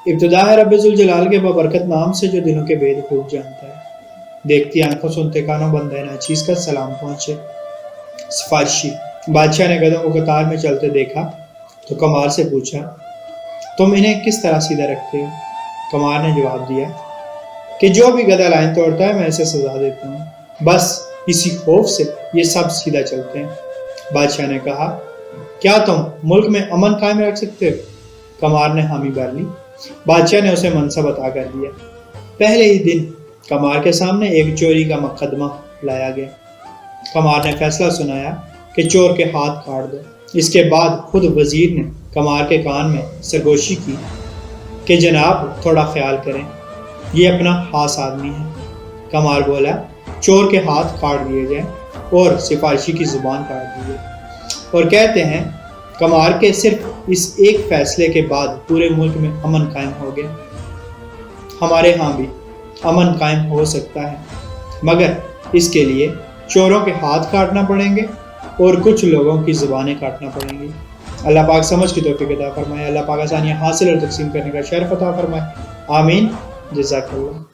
ابتدا ہے رب ذوالجلال کے بابرکت نام سے جو دلوں کے بید خوب جانتا ہے۔ دیکھتی آنکھوں سنتے کانوں بندہ ناچیز کا سلام پہنچے۔ سفارشی بادشاہ نے گدھوں کو قطار میں چلتے دیکھا تو کمار سے پوچھا، تم انہیں کس طرح سیدھا رکھتے ہو؟ کمار نے جواب دیا کہ جو بھی گدھا لائن توڑتا ہے میں اسے سزا دیتا ہوں، بس اسی خوف سے یہ سب سیدھا چلتے ہیں۔ بادشاہ نے کہا، کیا تم ملک میں امن قائم رکھ سکتے ہو؟ کمار نے حامی بھر لی۔ بادشاہ نے اسے منصب عطا کر دیا۔ پہلے ہی دن کمار کے سامنے ایک چوری کا مقدمہ لایا گیا۔ کمار نے فیصلہ سنایا کہ چور کے ہاتھ کاٹ دو۔ اس کے بعد خود وزیر نے کمار کے کان میں سرگوشی کی کہ جناب تھوڑا خیال کریں، یہ اپنا خاص آدمی ہے۔ کمار بولا، چور کے ہاتھ کاٹ دیے جائیں اور سفارشی کی زبان کاٹ دی جائے۔ اور کہتے ہیں کمار کے صرف اس ایک فیصلے کے بعد پورے ملک میں امن قائم ہو گیا۔ ہمارے ہاں بھی امن قائم ہو سکتا ہے، مگر اس کے لیے چوروں کے ہاتھ کاٹنا پڑیں گے اور کچھ لوگوں کی زبانیں کاٹنا پڑیں گی۔ اللہ پاک سمجھ کی توفیق عطا فرمائے۔ اللہ پاک آسانیاں حاصل اور تقسیم کرنے کا شرف عطا فرمائے۔ آمین۔ جزاک اللہ۔